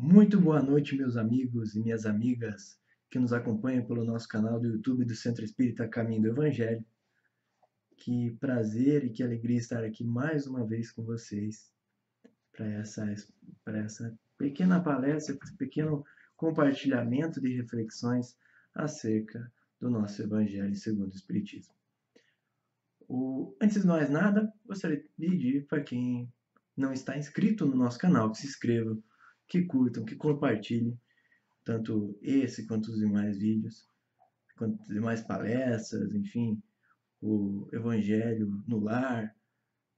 Muito boa noite, meus amigos e minhas amigas que nos acompanham pelo nosso canal do YouTube do Centro Espírita Caminho do Evangelho. Que prazer e que alegria estar aqui mais uma vez com vocês para essa pequena palestra, esse pequeno compartilhamento de reflexões acerca do nosso Evangelho segundo o Espiritismo. Antes de mais nada, gostaria de pedir para quem não está inscrito no nosso canal que se inscreva, que curtam, que compartilhem tanto esse quanto os demais vídeos, quanto as demais palestras, enfim, o Evangelho no Lar.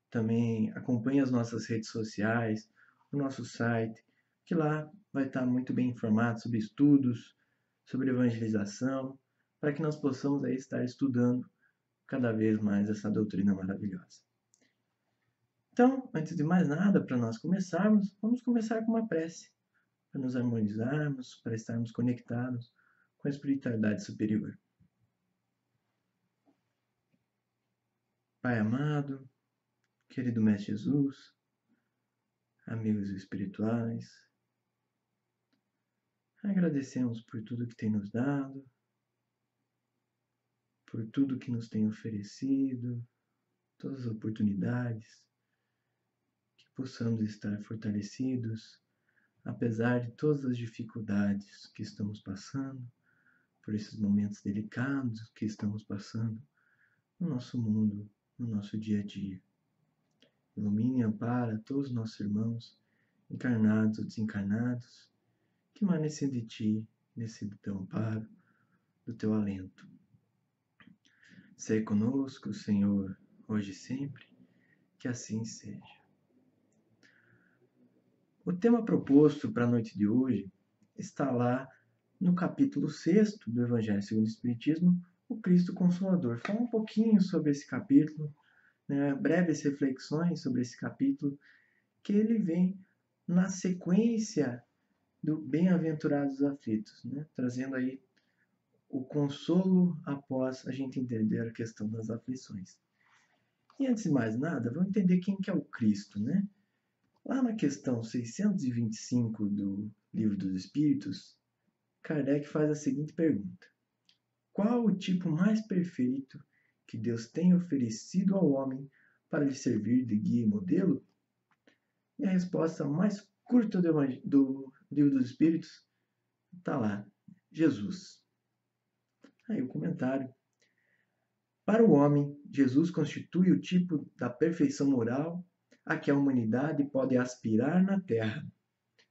Também acompanhe as nossas redes sociais, o nosso site, que lá vai estar muito bem informado sobre estudos, sobre evangelização, para que nós possamos aí estar estudando cada vez mais essa doutrina maravilhosa. Então, antes de mais nada, para nós começarmos, vamos começar com uma prece, para nos harmonizarmos, para estarmos conectados com a espiritualidade superior. Pai amado, querido Mestre Jesus, amigos espirituais, agradecemos por tudo que tem nos dado, por tudo que nos tem oferecido, todas as oportunidades, que possamos estar fortalecidos, apesar de todas as dificuldades que estamos passando, por esses momentos delicados que estamos passando no nosso mundo, no nosso dia a dia. Ilumine e ampara todos os nossos irmãos, encarnados ou desencarnados, que permanecem de Ti, nesse teu amparo, do Teu alento. Sei conosco, Senhor, hoje e sempre, que assim seja. O tema proposto para a noite de hoje está lá no capítulo 6 do Evangelho segundo o Espiritismo, o Cristo Consolador. Fala um pouquinho sobre esse capítulo, breves reflexões sobre esse capítulo, que ele vem na sequência do Bem-aventurados aflitos, trazendo aí o consolo após a gente entender a questão das aflições. E antes de mais nada, vamos entender quem que é o Cristo, Lá na questão 625 do Livro dos Espíritos, Kardec faz a seguinte pergunta: qual o tipo mais perfeito que Deus tem oferecido ao homem para lhe servir de guia e modelo? E a resposta mais curta do Livro dos Espíritos está lá: Jesus. Aí o comentário: para o homem, Jesus constitui o tipo da perfeição moral a que a humanidade pode aspirar na Terra.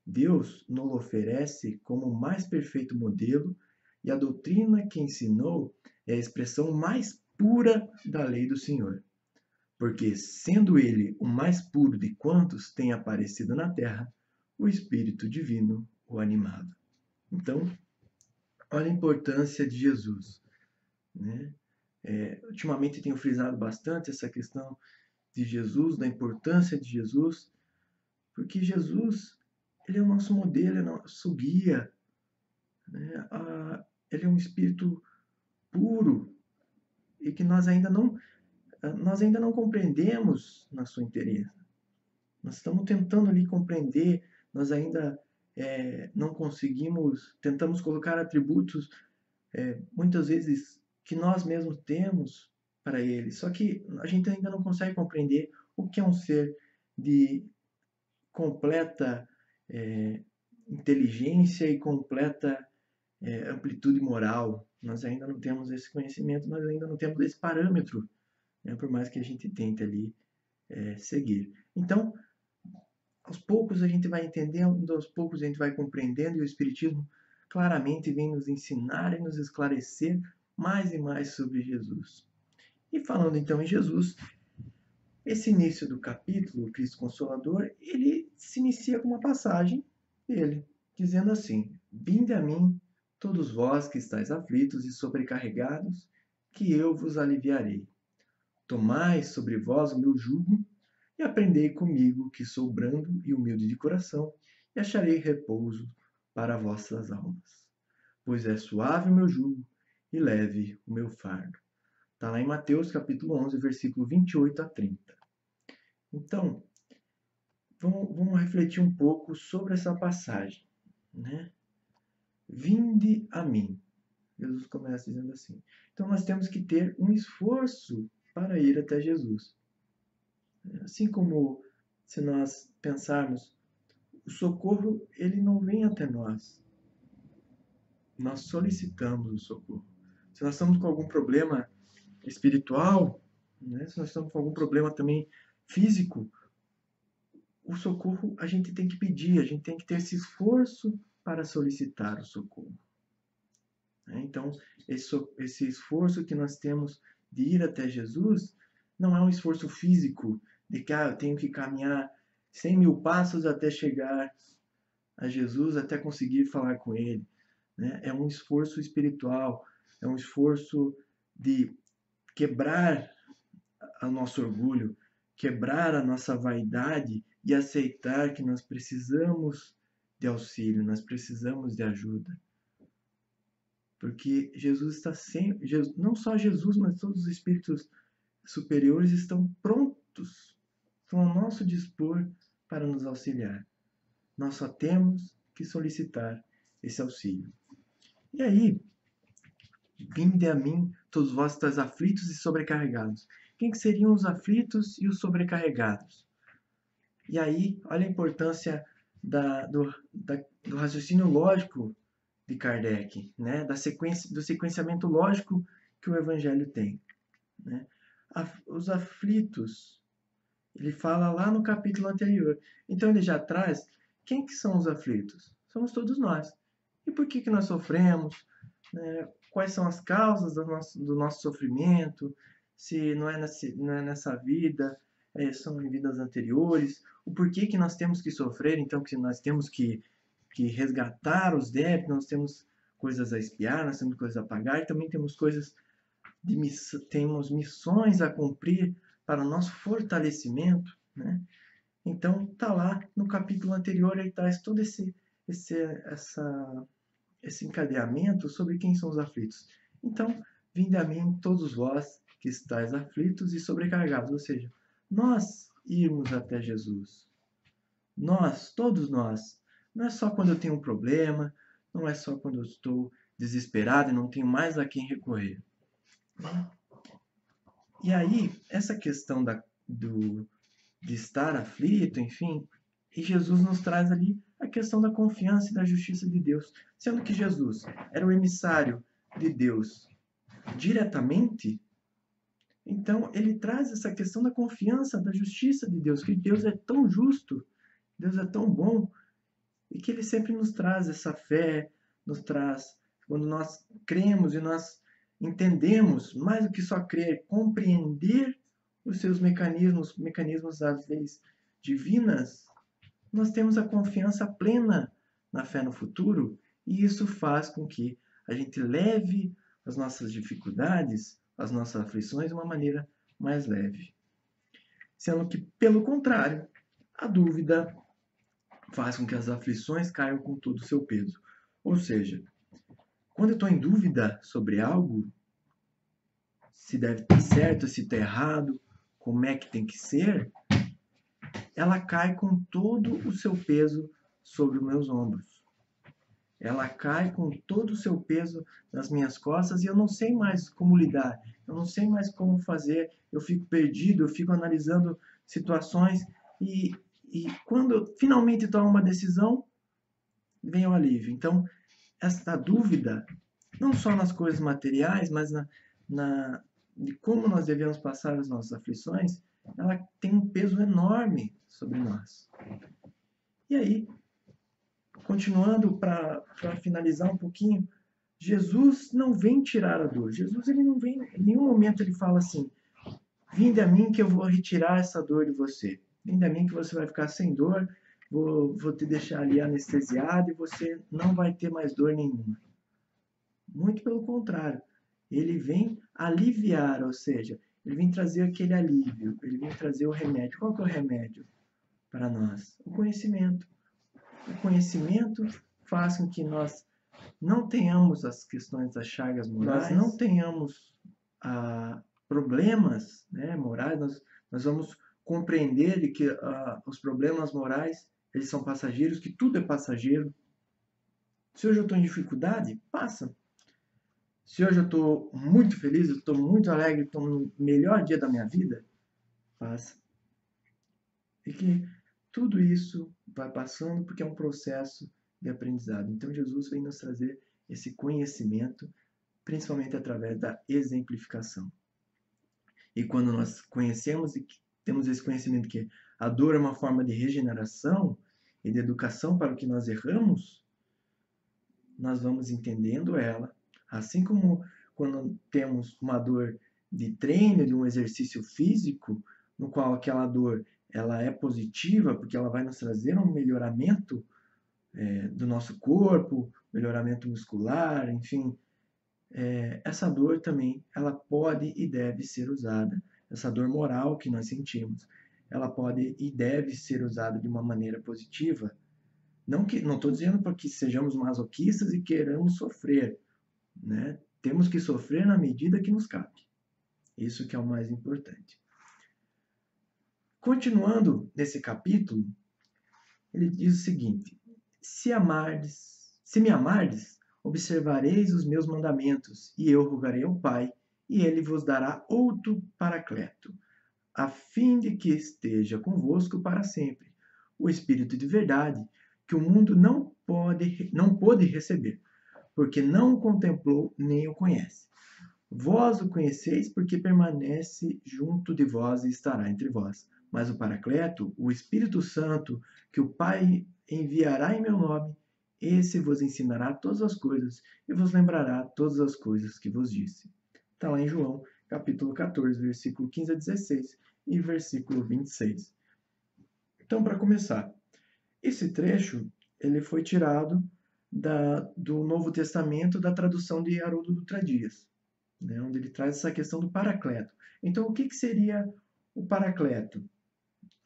Deus nos oferece como o mais perfeito modelo, e a doutrina que ensinou é a expressão mais pura da lei do Senhor. Porque, sendo ele o mais puro de quantos tem aparecido na Terra, o Espírito Divino o animava. Então, olha a importância de Jesus, ultimamente tenho frisado bastante essa questão de Jesus, da importância de Jesus, porque Jesus, ele é o nosso modelo, é o nosso guia, ele é um espírito puro e que nós ainda não compreendemos na sua inteireza. Nós estamos tentando ali compreender, nós ainda não conseguimos, tentamos colocar atributos muitas vezes que nós mesmos temos para ele, só que a gente ainda não consegue compreender o que é um ser de completa inteligência e completa amplitude moral. Nós ainda não temos esse conhecimento, nós ainda não temos esse parâmetro, por mais que a gente tente ali seguir. Então, aos poucos a gente vai entendendo, aos poucos a gente vai compreendendo, e o Espiritismo claramente vem nos ensinar e nos esclarecer mais e mais sobre Jesus. E falando então em Jesus, esse início do capítulo, o Cristo Consolador, ele se inicia com uma passagem dele, dizendo assim: vinde a mim, todos vós que estáis aflitos e sobrecarregados, que eu vos aliviarei. Tomai sobre vós o meu jugo e aprendei comigo, que sou brando e humilde de coração, e acharei repouso para vossas almas. Pois é suave o meu jugo e leve o meu fardo. Está lá em Mateus capítulo 11, versículo 28 a 30. Então, vamos refletir um pouco sobre essa passagem. né? Vinde a mim. Jesus começa dizendo assim. Então nós temos que ter um esforço para ir até Jesus. Assim como se nós pensarmos, o socorro ele não vem até nós. Nós solicitamos o socorro. Se nós estamos com algum problema espiritual, né? Se nós estamos com algum problema também físico, o socorro a gente tem que pedir, a gente tem que ter esse esforço para solicitar o socorro. Então, esse esforço que nós temos de ir até Jesus não é um esforço físico, de que eu tenho que caminhar 100 mil passos até chegar a Jesus, até conseguir falar com Ele. Né? É um esforço espiritual, é um esforço de quebrar o nosso orgulho, quebrar a nossa vaidade e aceitar que nós precisamos de auxílio, nós precisamos de ajuda. Porque Jesus está sempre, não só Jesus, mas todos os espíritos superiores estão prontos, estão ao nosso dispor para nos auxiliar. Nós só temos que solicitar esse auxílio. E aí, vinde a mim, todos vós estáis aflitos e sobrecarregados. Quem que seriam os aflitos e os sobrecarregados? E aí, olha a importância do raciocínio lógico de Kardec, né? Do sequenciamento lógico que o Evangelho tem. Né? Os aflitos, ele fala lá no capítulo anterior. Então ele já traz quem que são os aflitos? Somos todos nós. E por que nós sofremos? Né? Quais são as causas do nosso sofrimento? Se não é nessa vida, são em vidas anteriores. O porquê que nós temos que sofrer, então que nós temos que resgatar os débitos, nós temos coisas a expiar, nós temos coisas a pagar, e também temos temos missões a cumprir para o nosso fortalecimento, né? Então, tá lá no capítulo anterior, ele traz todo esse encadeamento sobre quem são os aflitos. Então, vinde a mim todos vós que estáis aflitos e sobrecarregados, ou seja, nós irmos até Jesus. Nós, todos nós. Não é só quando eu tenho um problema, não é só quando eu estou desesperado e não tenho mais a quem recorrer. E aí, essa questão de estar aflito, enfim, e Jesus nos traz ali a questão da confiança e da justiça de Deus. Sendo que Jesus era o emissário de Deus diretamente, então ele traz essa questão da confiança, da justiça de Deus, que Deus é tão justo, Deus é tão bom, e que ele sempre nos traz essa fé, nos traz, quando nós cremos e nós entendemos, mais do que só crer, compreender os seus mecanismos das leis divinas, nós temos a confiança plena na fé no futuro, e isso faz com que a gente leve as nossas dificuldades, as nossas aflições de uma maneira mais leve. Sendo que, pelo contrário, a dúvida faz com que as aflições caiam com todo o seu peso. Ou seja, quando eu estou em dúvida sobre algo, se deve estar certo, se está errado, como é que tem que ser, ela cai com todo o seu peso sobre os meus ombros. Ela cai com todo o seu peso nas minhas costas e eu não sei mais como lidar, eu não sei mais como fazer, eu fico perdido, eu fico analisando situações e quando eu finalmente tomo uma decisão, vem o alívio. Então, esta dúvida, não só nas coisas materiais, mas de como nós devemos passar as nossas aflições, ela tem um peso enorme sobre nós. E aí, continuando para finalizar um pouquinho, Jesus não vem tirar a dor. Jesus ele não vem, em nenhum momento ele fala assim: vinde a mim que eu vou retirar essa dor de você. Vinde a mim que você vai ficar sem dor, vou te deixar ali anestesiado e você não vai ter mais dor nenhuma. Muito pelo contrário. Ele vem aliviar, ou seja, ele vem trazer aquele alívio, ele vem trazer o remédio. Qual que é o remédio para nós? O conhecimento. O conhecimento faz com que nós não tenhamos as questões das chagas morais, não tenhamos problemas, né, morais, nós vamos compreender que os problemas morais eles são passageiros, que tudo é passageiro, Se hoje eu estou em dificuldade, passa. Se hoje eu estou muito feliz, eu estou muito alegre, estou no melhor dia da minha vida, passa. E que tudo isso vai passando porque é um processo de aprendizado. Então Jesus vem nos trazer esse conhecimento, principalmente através da exemplificação. E quando nós conhecemos e temos esse conhecimento que a dor é uma forma de regeneração e de educação para o que nós erramos, nós vamos entendendo ela, assim como quando temos uma dor de treino, de um exercício físico, no qual aquela dor ela é positiva, porque ela vai nos trazer um melhoramento do nosso corpo, melhoramento muscular, enfim. Essa dor também, ela pode e deve ser usada. Essa dor moral que nós sentimos, ela pode e deve ser usada de uma maneira positiva. Não estou dizendo para que sejamos masoquistas e queiramos sofrer, né? Temos que sofrer na medida que nos cabe. Isso que é o mais importante. Continuando nesse capítulo, ele diz o seguinte: se me amardes, observareis os meus mandamentos, e eu rogarei ao Pai, e ele vos dará outro Paracleto, a fim de que esteja convosco para sempre, o Espírito de verdade, que o mundo não pôde receber, porque não o contemplou nem o conhece. Vós o conheceis porque permanece junto de vós e estará entre vós. Mas o Paracleto, o Espírito Santo, que o Pai enviará em meu nome, esse vos ensinará todas as coisas e vos lembrará todas as coisas que vos disse. Está lá em João, capítulo 14, versículo 15 a 16 e versículo 26. Então, para começar, esse trecho ele foi tirado do Novo Testamento, da tradução de Haroldo Dutra Dias, né, onde ele traz essa questão do Paracleto. Então, o que seria o Paracleto?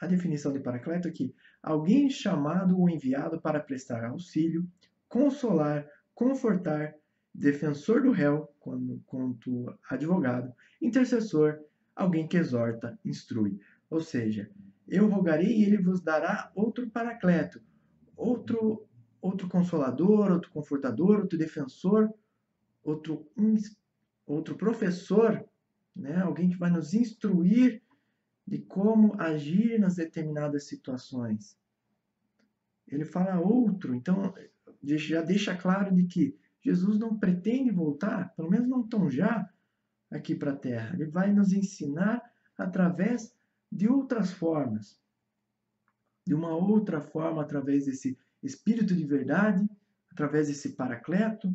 A definição de Paracleto é que alguém chamado ou enviado para prestar auxílio, consolar, confortar, defensor do réu, quanto advogado, intercessor, alguém que exorta, instrui. Ou seja, eu rogarei e ele vos dará outro Paracleto, outro consolador, outro confortador, outro defensor, outro professor, né? Alguém que vai nos instruir de como agir nas determinadas situações. Ele fala outro, então já deixa claro de que Jesus não pretende voltar, pelo menos não tão já, aqui para a Terra. Ele vai nos ensinar através de outras formas, de uma outra forma, através desse Espírito de verdade, através desse Paracleto,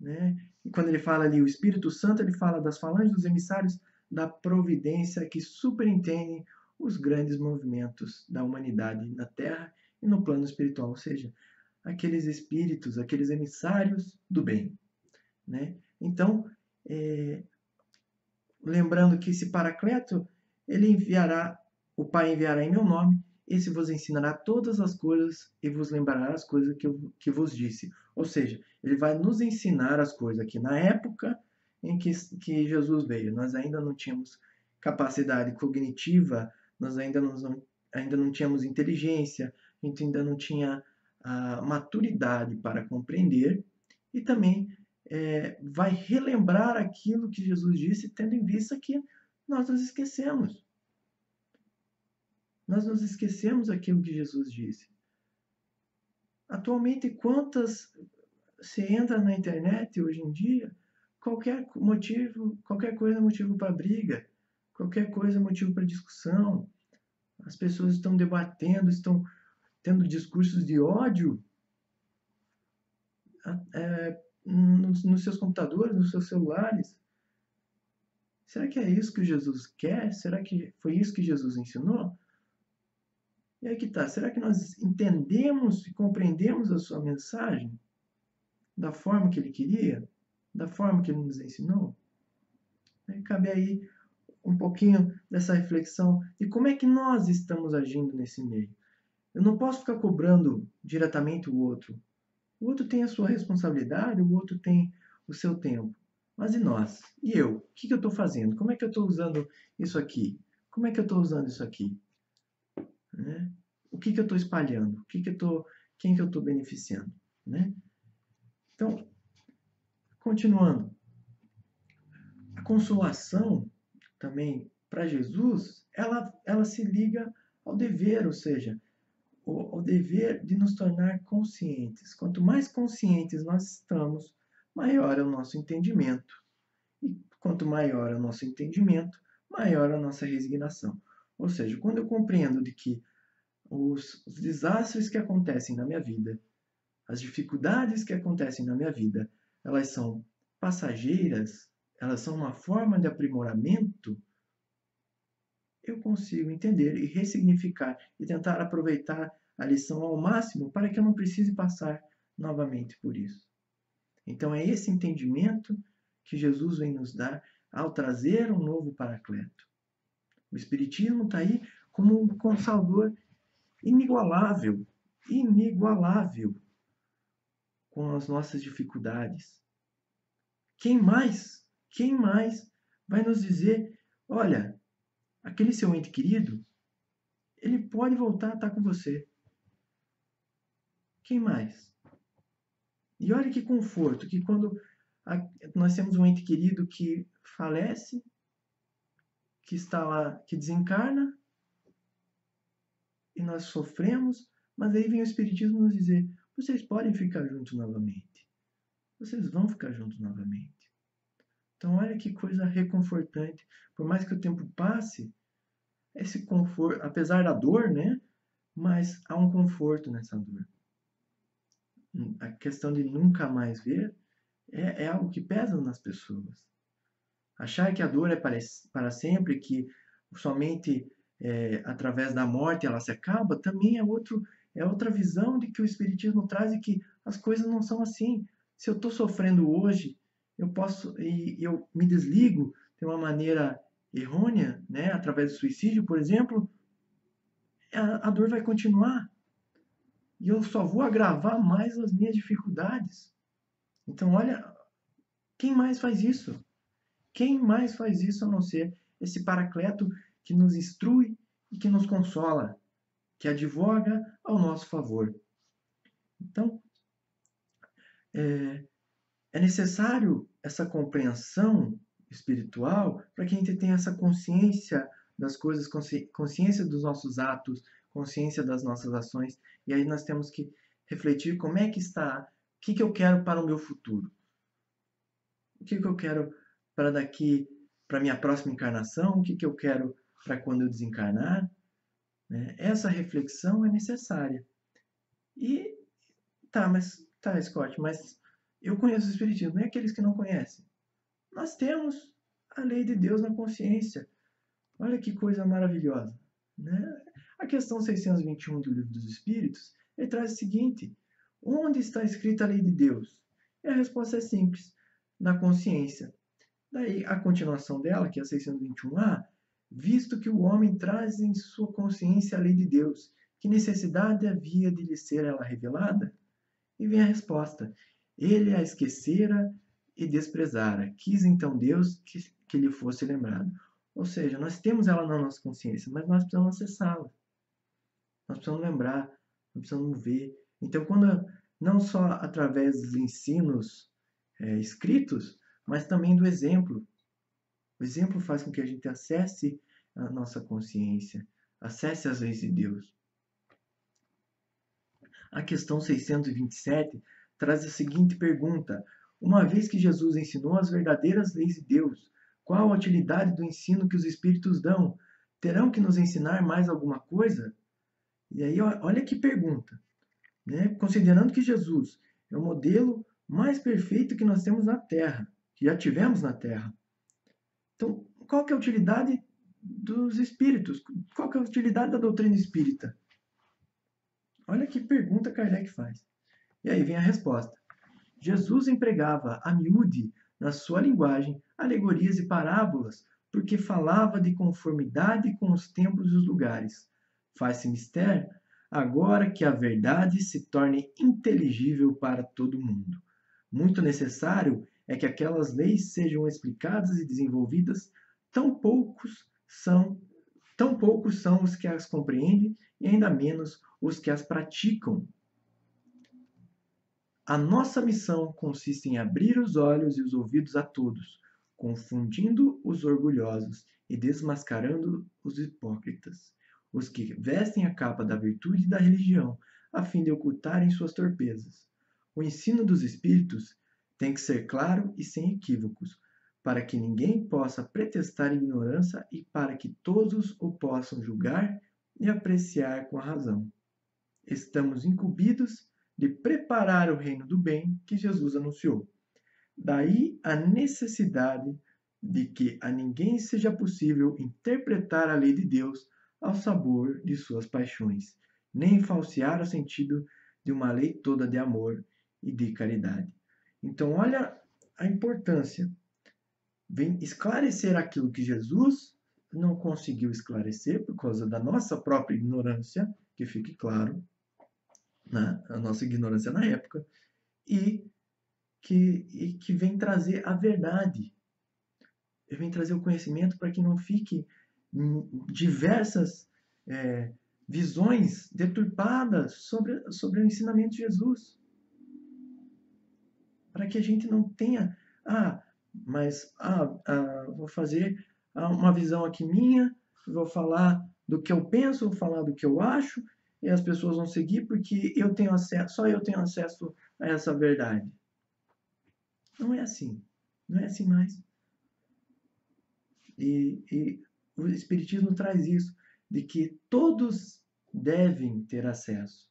né? E quando ele fala ali o Espírito Santo, ele fala das falanges dos emissários da providência que superintendem os grandes movimentos da humanidade na Terra e no plano espiritual, ou seja, aqueles espíritos, aqueles emissários do bem, né? Então, lembrando que esse Paracleto, o Pai enviará em meu nome, esse vos ensinará todas as coisas e vos lembrará as coisas que vos disse. Ou seja, ele vai nos ensinar as coisas aqui. Na época em que Jesus veio, nós ainda não tínhamos capacidade cognitiva, nós ainda não tínhamos inteligência, a gente ainda não tinha a maturidade para compreender e também vai relembrar aquilo que Jesus disse, tendo em vista que nós nos esquecemos. Nós nos esquecemos aquilo que Jesus disse. Atualmente, você entra na internet hoje em dia, qualquer coisa é motivo para briga, qualquer coisa é motivo para discussão. As pessoas estão debatendo, estão tendo discursos de ódio nos seus computadores, nos seus celulares. Será que é isso que Jesus quer? Será que foi isso que Jesus ensinou? E aí que está, será que nós entendemos e compreendemos a sua mensagem da forma que ele queria? Da forma que ele nos ensinou? Cabe aí um pouquinho dessa reflexão de como é que nós estamos agindo nesse meio. Eu não posso ficar cobrando diretamente o outro. O outro tem a sua responsabilidade, o outro tem o seu tempo. Mas e nós? E eu? O que eu estou fazendo? Como é que eu estou usando isso aqui? Como é que eu estou usando isso aqui? Né? O que eu estou espalhando? Quem que eu estou beneficiando? Né? Então, continuando, a consolação também para Jesus, ela se liga ao dever, ou seja, o dever de nos tornar conscientes. Quanto mais conscientes nós estamos, maior é o nosso entendimento. E quanto maior é o nosso entendimento, maior a nossa resignação. Ou seja, quando eu compreendo de que os desastres que acontecem na minha vida, as dificuldades que acontecem na minha vida, elas são passageiras, elas são uma forma de aprimoramento, eu consigo entender e ressignificar e tentar aproveitar a lição ao máximo para que eu não precise passar novamente por isso. Então é esse entendimento que Jesus vem nos dar ao trazer um novo Paracleto. O Espiritismo está aí como um consolador inigualável, inigualável com as nossas dificuldades. Quem mais vai nos dizer, olha, aquele seu ente querido, ele pode voltar a estar com você. Quem mais? E olha que conforto, que quando nós temos um ente querido que falece, que está lá, que desencarna, e nós sofremos, mas aí vem o Espiritismo nos dizer, vocês podem ficar juntos novamente. Vocês vão ficar juntos novamente. Então olha que coisa reconfortante. Por mais que o tempo passe, esse conforto, apesar da dor, né? Mas há um conforto nessa dor. A questão de nunca mais ver é algo que pesa nas pessoas. Achar que a dor é para sempre, que somente através da morte ela se acaba, também é outra visão de que o Espiritismo traz e que as coisas não são assim. Se eu estou sofrendo hoje, eu posso e eu me desligo de uma maneira errônea, né, através do suicídio, por exemplo, a dor vai continuar. E eu só vou agravar mais as minhas dificuldades. Então, olha, quem mais faz isso? Quem mais faz isso a não ser esse Paracleto que nos instrui e que nos consola, que advoga ao nosso favor? Então, é necessário essa compreensão espiritual para que a gente tenha essa consciência das coisas, consciência dos nossos atos, consciência das nossas ações. E aí nós temos que refletir como é que está, o que eu quero para o meu futuro. O que eu quero para daqui, para minha próxima encarnação, o que eu quero para quando eu desencarnar. Né? Essa reflexão é necessária. E, Scott, mas eu conheço o Espiritismo, nem aqueles que não conhecem. Nós temos a lei de Deus na consciência. Olha que coisa maravilhosa. Né? A questão 621 do Livro dos Espíritos, ele traz o seguinte, onde está escrita a lei de Deus? E a resposta é simples, na consciência. Daí, a continuação dela, que é a 621A, visto que o homem traz em sua consciência a lei de Deus, que necessidade havia de lhe ser ela revelada? E vem a resposta, ele a esquecera e desprezara, quis então Deus que lhe fosse lembrado. Ou seja, nós temos ela na nossa consciência, mas nós precisamos acessá-la. Nós precisamos lembrar, nós precisamos ver. Então, não só através dos ensinos escritos, mas também do exemplo. O exemplo faz com que a gente acesse a nossa consciência, acesse as leis de Deus. A questão 627 traz a seguinte pergunta: uma vez que Jesus ensinou as verdadeiras leis de Deus, qual a utilidade do ensino que os Espíritos dão? Terão que nos ensinar mais alguma coisa? E aí, olha que pergunta. Né? Considerando que Jesus é o modelo mais perfeito que nós temos na Terra, que já tivemos na Terra. Então, qual que é a utilidade dos Espíritos? Qual que é a utilidade da doutrina espírita? Olha que pergunta Kardec faz. E aí vem a resposta. Jesus empregava a miúde, na sua linguagem, alegorias e parábolas, porque falava de conformidade com os tempos e os lugares. Faz-se mister agora que a verdade se torne inteligível para todo mundo. Muito necessário é que aquelas leis sejam explicadas e desenvolvidas, tão poucos são os que as compreendem e ainda menos os que as praticam. A nossa missão consiste em abrir os olhos e os ouvidos a todos, confundindo os orgulhosos e desmascarando os hipócritas, os que vestem a capa da virtude e da religião, a fim de ocultarem suas torpezas. O ensino dos Espíritos tem que ser claro e sem equívocos, para que ninguém possa pretextar ignorância e para que todos o possam julgar e apreciar com a razão. Estamos incumbidos de preparar o reino do bem que Jesus anunciou. Daí a necessidade de que a ninguém seja possível interpretar a lei de Deus ao sabor de suas paixões, nem falsear o sentido de uma lei toda de amor e de caridade. Então, olha a importância. Vem esclarecer aquilo que Jesus não conseguiu esclarecer por causa da nossa própria ignorância, que fique claro, né? A nossa ignorância na época, e que vem trazer a verdade, vem trazer o conhecimento para que não fique diversas visões deturpadas sobre o ensinamento de Jesus. Para que a gente não tenha, vou fazer uma visão aqui minha, vou falar do que eu penso, vou falar do que eu acho, e as pessoas vão seguir porque eu tenho acesso, só eu tenho acesso a essa verdade. Não é assim. Não é assim mais. E o Espiritismo traz isso, de que todos devem ter acesso.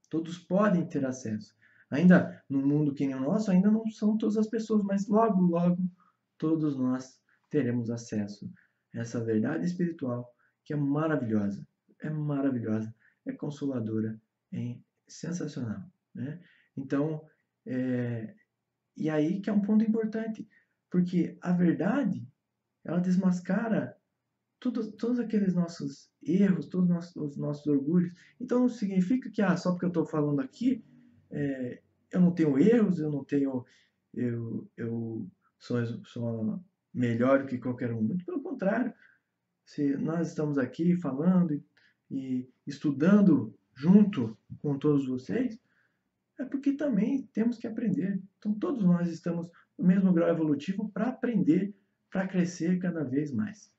Todos podem ter acesso. Ainda no mundo que nem o nosso, ainda não são todas as pessoas, mas logo, logo, todos nós teremos acesso a essa verdade espiritual que é maravilhosa. É maravilhosa, é consoladora, é sensacional. Né? Então, e aí que é um ponto importante, porque a verdade, ela desmascara todos aqueles nossos erros, todos os nossos orgulhos. Então não significa que só porque eu estou falando aqui, eu não tenho erros, eu não tenho, eu sou melhor do que qualquer um. Muito pelo contrário, se nós estamos aqui falando e estudando junto com todos vocês, é porque também temos que aprender. Então todos nós estamos no mesmo grau evolutivo para aprender, para crescer cada vez mais.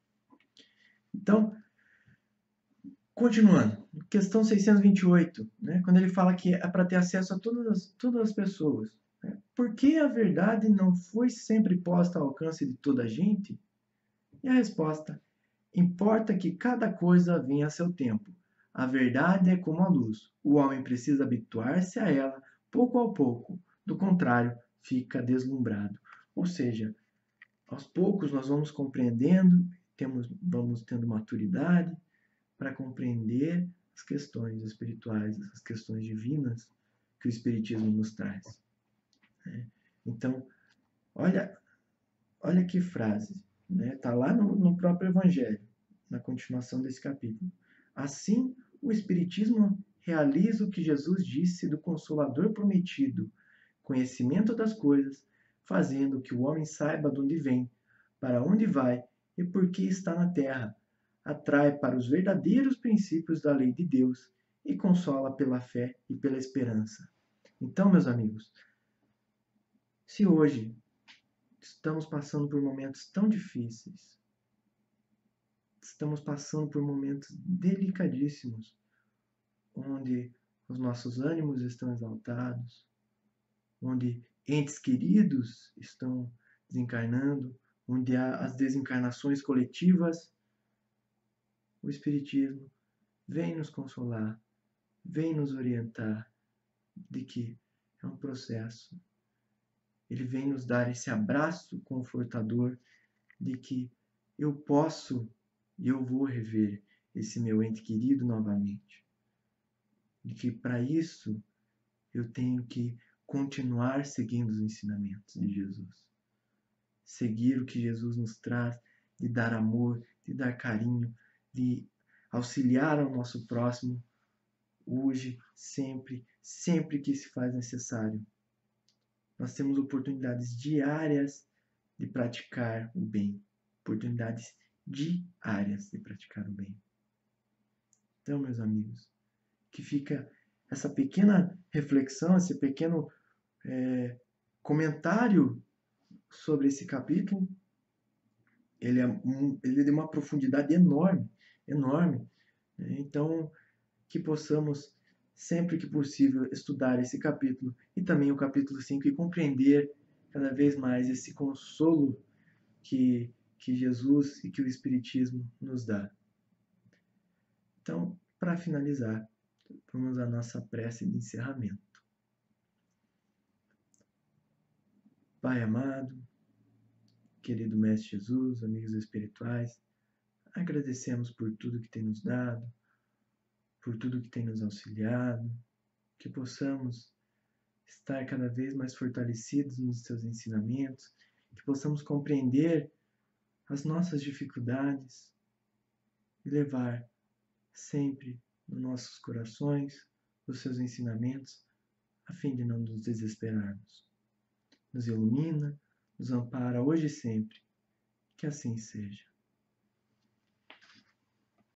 Então, continuando, questão 628, né, quando ele fala que é para ter acesso a todas as pessoas. Né? Por que a verdade não foi sempre posta ao alcance de toda a gente? E a resposta: importa que cada coisa venha a seu tempo. A verdade é como a luz. O homem precisa habituar-se a ela pouco a pouco. Do contrário, fica deslumbrado. Ou seja, aos poucos nós vamos compreendendo, vamos tendo maturidade para compreender as questões espirituais, as questões divinas que o Espiritismo nos traz. Então, olha que frase, né? Está lá no próprio Evangelho, na continuação desse capítulo. Assim, o Espiritismo realiza o que Jesus disse do Consolador prometido, conhecimento das coisas, fazendo que o homem saiba de onde vem, para onde vai e por que está na terra, atrai para os verdadeiros princípios da lei de Deus e consola pela fé e pela esperança. Então, meus amigos, se hoje estamos passando por momentos tão difíceis, estamos passando por momentos delicadíssimos, onde os nossos ânimos estão exaltados, onde entes queridos estão desencarnando, onde há as desencarnações coletivas, o Espiritismo vem nos consolar, vem nos orientar de que é um processo. Ele vem nos dar esse abraço confortador de que eu posso e eu vou rever esse meu ente querido novamente. De que para isso eu tenho que continuar seguindo os ensinamentos de Jesus. Seguir o que Jesus nos traz, de dar amor, de dar carinho, de auxiliar ao nosso próximo, hoje, sempre, sempre que se faz necessário. Nós temos oportunidades diárias de praticar o bem. Oportunidades diárias de praticar o bem. Então, meus amigos, que fica essa pequena reflexão, esse pequeno comentário sobre esse capítulo, ele é de uma profundidade enorme, enorme. Então, que possamos, sempre que possível, estudar esse capítulo e também o capítulo 5 e compreender cada vez mais esse consolo que Jesus e que o Espiritismo nos dá. Então, para finalizar, vamos à nossa prece de encerramento. Pai amado, querido Mestre Jesus, amigos espirituais, agradecemos por tudo que tem nos dado, por tudo que tem nos auxiliado, que possamos estar cada vez mais fortalecidos nos seus ensinamentos, que possamos compreender as nossas dificuldades e levar sempre nos nossos corações os seus ensinamentos, a fim de não nos desesperarmos. Nos ilumina, nos ampara hoje e sempre. Que assim seja.